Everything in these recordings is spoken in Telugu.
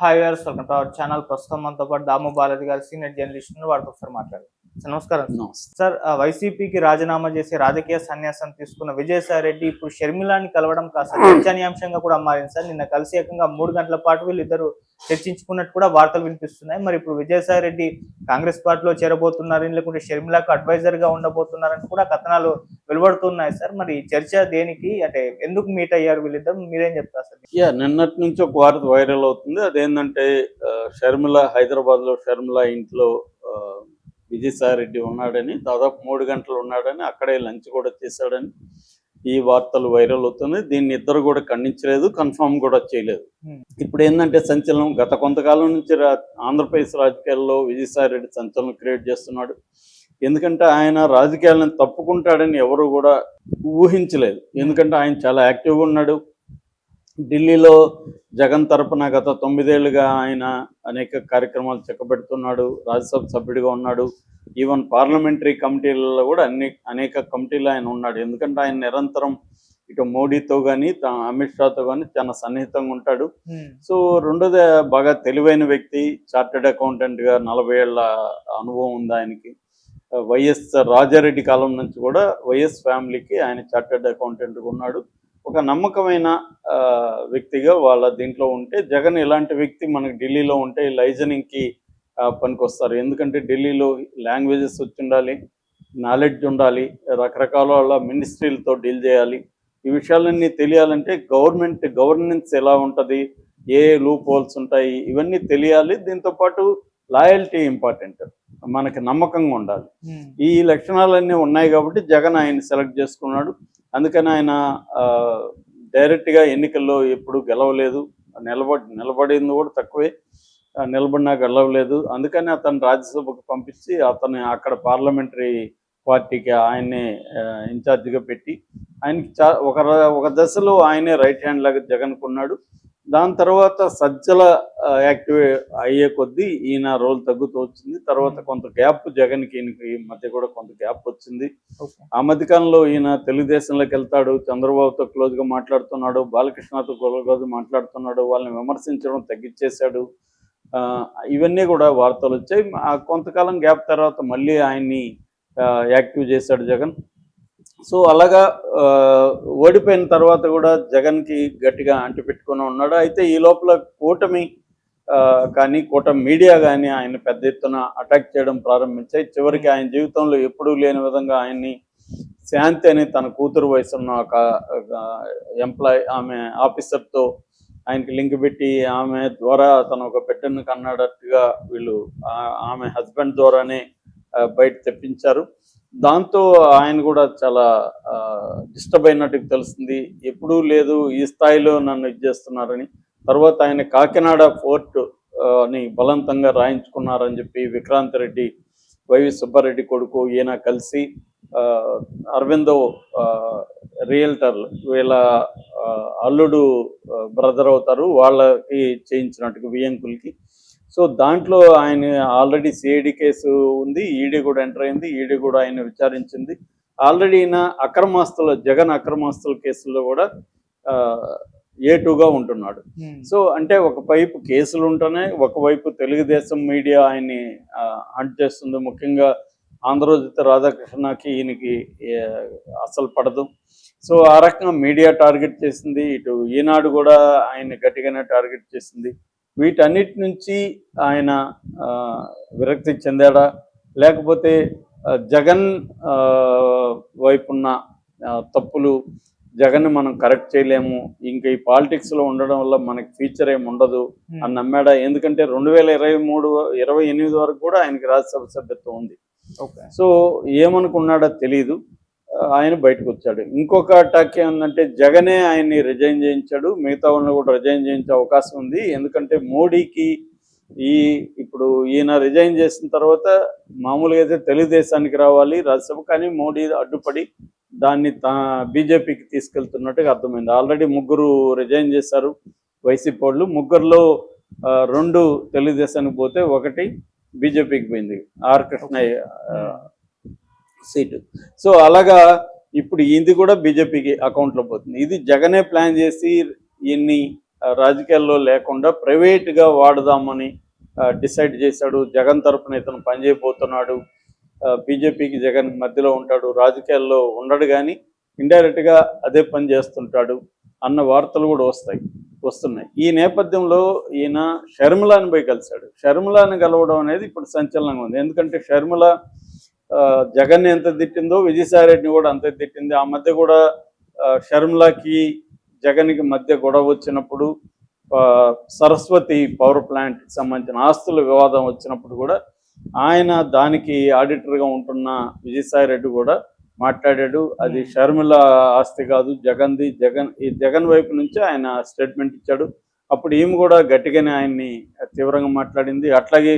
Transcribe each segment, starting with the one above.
Hi viewers, welcome to our channel. ప్రస్తుతం మనతో పాటు దాము బాలాజీ గారు, సీనియర్ జర్నలిస్ట్, వారితో ఒకసారి మాట్లాడారు. సార్ నమస్కారం. నమస్తే. సార్, వైసీపీకి రాజీనామా చేసి రాజకీయ సన్యాసం తీసుకున్న విజయసాయి రెడ్డి ఇప్పుడు షర్మిలాని కలవడం కాస్త చర్చనీయాంశంగా కూడా మారింది సార్. నిన్న కలిసి ఏకంగా 3 గంటల పాటు వీళ్ళిద్దరు చర్చించుకున్నట్టు కూడా వార్తలు వినిపిస్తున్నాయి. మరి ఇప్పుడు విజయసాయి రెడ్డి కాంగ్రెస్ పార్టీలో చేరబోతున్నారని, లేకుంటే షర్మిలాకు అడ్వైజర్ గా ఉండబోతున్నారని కూడా కథనాలు వెలువడుతున్నాయి సార్. మరి ఈ చర్చ దేనికి, అంటే ఎందుకు మీట్ అయ్యారు వీళ్ళిద్దరు, మీరేం చెప్తారు సార్? నిన్నటి నుంచి ఒక వార్త వైరల్ అవుతుంది. అదేంటంటే షర్మిల, హైదరాబాద్ లో షర్మిల ఇంట్లో విజయసాయి రెడ్డి ఉన్నాడని, దాదాపు 3 గంటలు ఉన్నాడని, అక్కడే లంచ్ కూడా చేశాడని ఈ వార్తలు వైరల్ అవుతున్నాయి. దీన్ని ఇద్దరు కూడా ఖండించలేదు, కన్ఫర్మ్ కూడా చేయలేదు. ఇప్పుడు ఏంటంటే సంచలనం, గత కొంతకాలం నుంచి ఆంధ్రప్రదేశ్ రాజకీయాల్లో విజయసాయి రెడ్డి సంచలనం క్రియేట్ చేస్తున్నాడు. ఎందుకంటే ఆయన రాజకీయాలను తప్పుకుంటాడని ఎవరు కూడా ఊహించలేదు. ఎందుకంటే ఆయన చాలా యాక్టివ్గా ఉన్నాడు. ఢిల్లీలో జగన్ తరపున గత 9 ఏళ్లుగా ఆయన అనేక కార్యక్రమాలు చెక్కబెడుతున్నాడు. రాజ్యసభ సభ్యుడిగా ఉన్నాడు. ఈవెన్ పార్లమెంటరీ కమిటీలలో కూడా అనేక కమిటీలు ఆయన ఉన్నాడు. ఎందుకంటే ఆయన నిరంతరం ఇటు మోడీతో కానీ అమిత్ షాతో కానీ చాలా సన్నిహితంగా ఉంటాడు. సో రెండోది, బాగా తెలివైన వ్యక్తి, చార్టెడ్ అకౌంటెంట్గా 40 ఏళ్ల అనుభవం ఉంది ఆయనకి. వైఎస్ రాజారెడ్డి కాలం నుంచి కూడా వైఎస్ ఫ్యామిలీకి ఆయన చార్టెడ్ అకౌంటెంట్గా ఉన్నాడు. ఒక నమ్మకమైన వ్యక్తిగా వాళ్ళ దీంట్లో ఉంటే, జగన్ ఇలాంటి వ్యక్తి మనకు ఢిల్లీలో ఉంటే లైజనింగ్కి పనికొస్తారు. ఎందుకంటే ఢిల్లీలో లాంగ్వేజెస్ వచ్చి ఉండాలి, నాలెడ్జ్ ఉండాలి, రకరకాల మినిస్ట్రీలతో డీల్ చేయాలి. ఈ విషయాలన్నీ తెలియాలంటే గవర్నెన్స్ ఎలా ఉంటుంది, ఏ లూప్ హోల్స్ ఉంటాయి, ఇవన్నీ తెలియాలి. దీంతోపాటు లాయల్టీ ఇంపార్టెంట్, మనకి నమ్మకంగా ఉండాలి. ఈ లక్షణాలన్నీ ఉన్నాయి కాబట్టి జగన్ ఆయన సెలెక్ట్ చేసుకున్నాడు. అందుకని ఆయన డైరెక్ట్గా ఎన్నికల్లో ఎప్పుడు గెలవలేదు, నిలబడింది కూడా తక్కువే, నిలబడినా గెలవలేదు. అందుకని అతను రాజ్యసభకు పంపించి అతను అక్కడ పార్లమెంటరీ పార్టీకి ఆయన్నే ఇన్ఛార్జిగా పెట్టి ఆయనకి ఒక దశలో ఆయనే రైట్ హ్యాండ్ లాగా జగన్కున్నాడు. దాని తర్వాత సజ్జల యాక్టివ్ అయ్యే కొద్దీ ఈయన రోల్ తగ్గుతూ వచ్చింది. తర్వాత కొంత గ్యాప్ జగన్కి ఈయనకి మధ్య కూడా కొంత గ్యాప్ వచ్చింది. ఆ మధ్యకాలంలో ఈయన తెలుగుదేశంలోకి వెళ్తాడు, చంద్రబాబుతో క్లోజ్గా మాట్లాడుతున్నాడు, బాలకృష్ణతో క్లోజ్గా మాట్లాడుతున్నాడు, వాళ్ళని విమర్శించడం తగ్గించేశాడు. ఇవన్నీ కూడా వార్తలు వచ్చాయి. కొంతకాలం గ్యాప్ తర్వాత మళ్ళీ ఆయన్ని యాక్టివ్ చేశాడు జగన్. సో అలాగా ఓడిపోయిన తర్వాత కూడా జగన్కి గట్టిగా అంటిపెట్టుకుని ఉన్నాడు. అయితే ఈ లోపల కూటమి మీడియా కానీ ఆయన పెద్ద ఎత్తున అటాక్ చేయడం ప్రారంభించాయి. చివరికి ఆయన జీవితంలో ఎప్పుడూ లేని విధంగా ఆయన్ని శాంతి అని తన కూతురు వయసున్న ఒక ఆమె ఆఫీసర్తో ఆయనకి లింక్ పెట్టి ఆమె ద్వారా తను ఒక బిడ్డను కన్నాడట్టుగా వీళ్ళు ఆమె హస్బెండ్ ద్వారానే బయట తెప్పించారు. దాంతో ఆయన కూడా చాలా డిస్టర్బ్ అయినట్టు తెలుస్తుంది. ఎప్పుడూ లేదు ఈ స్థాయిలో నన్ను చేస్తున్నారని. తర్వాత ఆయన కాకినాడ ఫోర్ట్ ని బలవంతంగా రాయించుకున్నారని చెప్పి విక్రాంత్ రెడ్డి, వైవి సుబ్బారెడ్డి కొడుకు ఈయన కలిసి అరవిందో రియల్టర్లు, వీళ్ళ అల్లుడు బ్రదర్ అవుతారు, వాళ్ళకి చేయించినట్టుగా వియంకులకి. సో దాంట్లో ఆయన ఆల్రెడీ సిఐడి కేసు ఉంది, ఈడీ కూడా ఎంటర్ అయింది, ఈడీ కూడా ఆయన విచారించింది. ఆల్రెడీ ఈయన జగన్ అక్రమాస్తుల కేసుల్లో కూడా A2గా ఉంటున్నాడు. సో అంటే ఒకవైపు కేసులు ఉంటేనే, ఒకవైపు తెలుగుదేశం మీడియా ఆయన్ని హంట్ చేస్తుంది. ముఖ్యంగా ఆంధ్రజ్యోతి రాధాకృష్ణకి ఈయనకి అసలు పడదు. సో ఆ రకంగా మీడియా టార్గెట్ చేసింది, ఇటు ఈనాడు కూడా ఆయన గట్టిగానే టార్గెట్ చేసింది. వీటన్నిటి నుంచి ఆయన విరక్తి చెందాడా, లేకపోతే జగన్ వైపున్న తప్పులు, జగన్ మనం కరెక్ట్ చేయలేము, ఇంకా ఈ పాలిటిక్స్లో ఉండడం వల్ల మనకి ఫ్యూచర్ ఏమి ఉండదు అని నమ్మాడా? ఎందుకంటే 2028 వరకు కూడా ఆయనకి రాజ్యసభ సభ్యత్వం ఉంది. సో ఏమనుకున్నాడో తెలీదు, ఆయన బయటకు వచ్చాడు. ఇంకొక అటాక్ ఏముందంటే, జగనే ఆయన్ని రిజైన్ చేయించాడు, మిగతా వాళ్ళని కూడా రిజైన్ చేయించే అవకాశం ఉంది. ఎందుకంటే మోడీకి ఇప్పుడు ఈయన రిజైన్ చేసిన తర్వాత మామూలుగా అయితే తెలుగుదేశానికి రావాలి రాజ్యసభ, కానీ మోడీ అడ్డుపడి దాన్ని బీజేపీకి తీసుకెళ్తున్నట్టుగా అర్థమైంది. ఆల్రెడీ 3 రిజైన్ చేశారు వైసీపీ వాళ్ళు. 3లో 2 తెలుగుదేశానికి పోతే 1 బీజేపీకి పోయింది, ఆర్ కృష్ణయ్య సీటు. సో అలాగా ఇప్పుడు ఇది కూడా బీజేపీకి అకౌంట్లో పోతుంది. ఇది జగనే ప్లాన్ చేసి ఈయన్ని రాజకీయాల్లో లేకుండా ప్రైవేట్గా వాడదామని డిసైడ్ చేశాడు. జగన్ తరపున ఇతను పనిచేయబోతున్నాడు, బీజేపీకి జగన్ మధ్యలో ఉంటాడు, రాజకీయాల్లో ఉండడు కానీ ఇండైరెక్ట్గా అదే పని చేస్తుంటాడు అన్న వార్తలు కూడా వస్తున్నాయి. ఈ నేపథ్యంలో ఈయన షర్మిలాని పోయి కలిశాడు. షర్మిలాని కలవడం అనేది ఇప్పుడు సంచలనంగా ఉంది. ఎందుకంటే షర్మిల జగన్ ఎంత తిట్టిందో విజయసాయిరెడ్డిని కూడా అంతే తిట్టింది. ఆ మధ్య కూడా షర్మిలకి జగన్కి మధ్య గొడవ వచ్చినప్పుడు, సరస్వతి పవర్ ప్లాంట్కి సంబంధించిన ఆస్తుల వివాదం వచ్చినప్పుడు కూడా ఆయన దానికి ఆడిటర్గా ఉంటున్న విజయసాయిరెడ్డి కూడా మాట్లాడాడు. అది షర్మిల ఆస్తి కాదు, జగన్ది. జగన్ వైపు నుంచి ఆయన స్టేట్మెంట్ ఇచ్చాడు. అప్పుడు ఈమె కూడా గట్టిగానే ఆయన్ని తీవ్రంగా మాట్లాడింది. అట్లాగే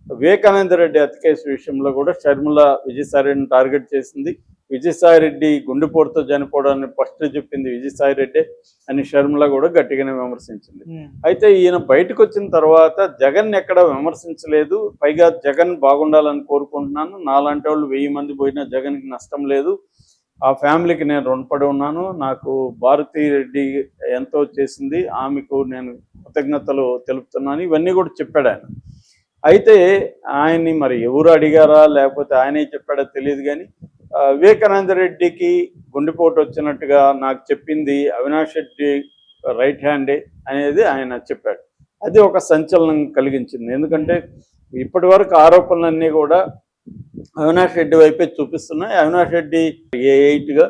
వివేకానంద రెడ్డి హత్య కేసు విషయంలో కూడా షర్మిల విజయసాయిరెడ్డిని టార్గెట్ చేసింది. విజయసాయిరెడ్డి గుండెపోటుతో చనిపోవడాన్ని ఫస్ట్ చెప్పింది విజయసాయిరెడ్డి అని షర్మిల కూడా గట్టిగానే విమర్శించింది. అయితే ఈయన బయటకు వచ్చిన తర్వాత జగన్ ఎక్కడ విమర్శించలేదు. పైగా జగన్ బాగుండాలని కోరుకుంటున్నాను, నాలాంటి వాళ్ళు 1000 మంది పోయినా జగన్కి నష్టం లేదు, ఆ ఫ్యామిలీకి నేను రుణపడి ఉన్నాను, నాకు భారతీ రెడ్డి ఎంతో చేసింది, ఆమెకు నేను కృతజ్ఞతలు తెలుపుతున్నాను, ఇవన్నీ కూడా చెప్పాడు ఆయన. అయితే ఆయన్ని మరి ఎవరు అడిగారా లేకపోతే ఆయనే చెప్పాడో తెలియదు కానీ వివేకానంద రెడ్డికి గుండెపోటు వచ్చినట్టుగా నాకు చెప్పింది అవినాష్ రెడ్డి రైట్ హ్యాండే అనేది ఆయన చెప్పాడు. అది ఒక సంచలనం కలిగించింది. ఎందుకంటే ఇప్పటి వరకు ఆరోపణలన్నీ కూడా అవినాష్ రెడ్డి వైపే చూపిస్తున్నాయి. అవినాష్ రెడ్డి A8గా,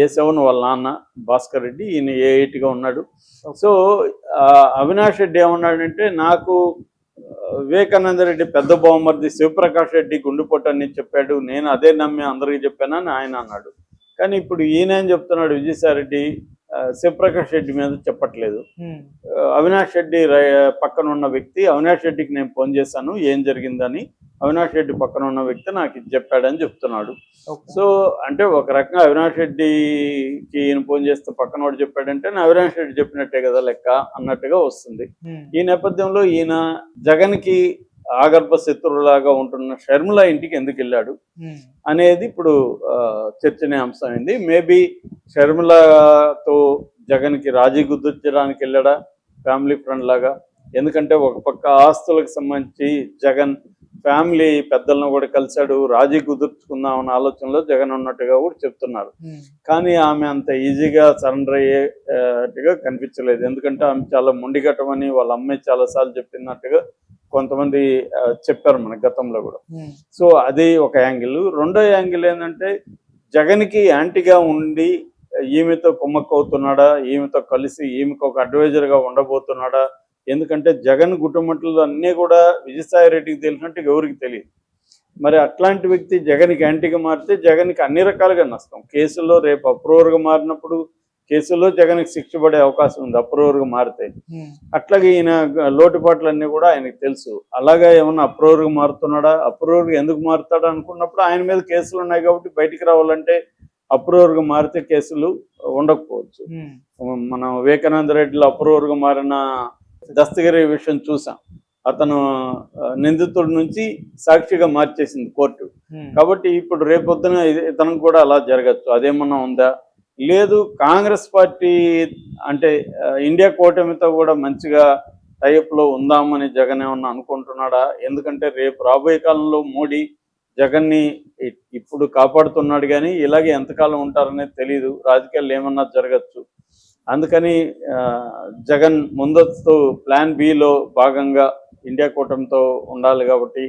A7 వాళ్ళ నాన్న భాస్కర్ రెడ్డి, ఈయన A8గా ఉన్నాడు. సో అవినాష్ రెడ్డి ఏమన్నాడంటే, నాకు వివేకానంద రెడ్డి పెద్ద బహుమతి శివప్రకాష్ రెడ్డి గుండెపోటు అని చెప్పాడు, నేను అదే నమ్మి అందరికీ చెప్పానని ఆయన అన్నాడు. కానీ ఇప్పుడు ఈయన ఏం చెప్తున్నాడు, విజయసాయిరెడ్డి శివప్రకాష్ రెడ్డి మీద చెప్పట్లేదు. అవినాష్ రెడ్డి పక్కన ఉన్న వ్యక్తి, అవినాష్ రెడ్డికి నేను ఫోన్ చేశాను ఏం జరిగిందని, అవినాష్ రెడ్డి పక్కన ఉన్న వ్యక్తి నాకు ఇది చెప్పాడని చెప్తున్నాడు. సో అంటే ఒక రకంగా అవినాష్ రెడ్డికి ఈయన ఫోన్ చేస్తే పక్కన వాడు చెప్పాడంటే అవినాష్ రెడ్డి చెప్పినట్టే కదా లెక్క అన్నట్టుగా వస్తుంది. ఈ నేపథ్యంలో ఈయన జగన్కి ఆగర్భ శత్రువులాగా ఉంటున్న షర్మిల ఇంటికి ఎందుకు వెళ్ళాడు అనేది ఇప్పుడు చర్చనీయాంశమైంది. మేబీ షర్మిలతో జగన్కి రాజీ కుదుర్చడానికి వెళ్ళాడా ఫ్యామిలీ ఫ్రెండ్ లాగా? ఎందుకంటే ఒక పక్క ఆస్తులకు సంబంధించి జగన్ ఫ్యామిలీ పెద్దలను కూడా కలిశాడు, రాజీ కుదుర్చుకుందామన్న ఆలోచనలో జగన్ ఉన్నట్టుగా కూడా చెప్తున్నారు. కానీ ఆమె అంత ఈజీగా సరెండర్ అయ్యేట్టుగా కనిపించలేదు. ఎందుకంటే ఆమె చాలా మొండిగట్టమని వాళ్ళ అమ్మాయి చాలాసార్లు చెప్పినట్టుగా కొంతమంది చెప్పారు మన గతంలో కూడా. సో అది ఒక యాంగిల్. రెండో యాంగిల్ ఏంటంటే జగన్కి యాంటీగా ఉండి ఈమెతో కుమ్మక్కవుతున్నాడా, ఈమెతో కలిసి ఈమెకు ఒక అడ్వైజర్గా ఉండబోతున్నాడా? ఎందుకంటే జగన్ కుటుంబంలో అన్నీ కూడా విజయసాయిరెడ్డికి తెలిసినట్టు ఎవరికి తెలియదు. మరి అట్లాంటి వ్యక్తి జగన్కి యాంటీగా మారితే జగన్కి అన్ని రకాలుగా నష్టం. కేసుల్లో రేపు అప్రూవర్గా మారినప్పుడు కేసుల్లో జగన్కి శిక్ష పడే అవకాశం ఉంది అప్రూవర్గా మారితే. అట్లాగే ఈయన లోటుపాట్లన్నీ కూడా ఆయనకు తెలుసు. అలాగా ఏమన్నా అప్రూవర్గా మారుతున్నాడా, అప్రూవర్గా ఎందుకు మారుతాడా అనుకున్నప్పుడు ఆయన మీద కేసులు ఉన్నాయి కాబట్టి బయటికి రావాలంటే అప్రూవర్గా మారితే కేసులు ఉండకపోవచ్చు. మనం వివేకానంద రెడ్డిలో అప్రూవర్గా మారిన దస్తగిరి విషయం చూసాం. అతను నిందితుడి నుంచి సాక్షిగా మార్చేసింది కోర్టు. కాబట్టి ఇప్పుడు రేపొద్దున ఇతనికి కూడా అలా జరగచ్చు. అదేమన్నా ఉందా? లేదు. కాంగ్రెస్ పార్టీ అంటే ఇండియా కూటమితో కూడా మంచిగా టైప్లో ఉందామని జగన్ ఏమన్నా అనుకుంటున్నాడా? ఎందుకంటే రేపు రాబోయే కాలంలో మోడీ జగన్ని ఇప్పుడు కాపాడుతున్నాడు కానీ ఇలాగే ఎంతకాలం ఉంటారనేది తెలీదు. రాజకీయాలు ఏమన్నా జరగచ్చు. అందుకని జగన్ ముందస్తు ప్లాన్ బిలో భాగంగా ఇండియా కూటమితో ఉండాలి కాబట్టి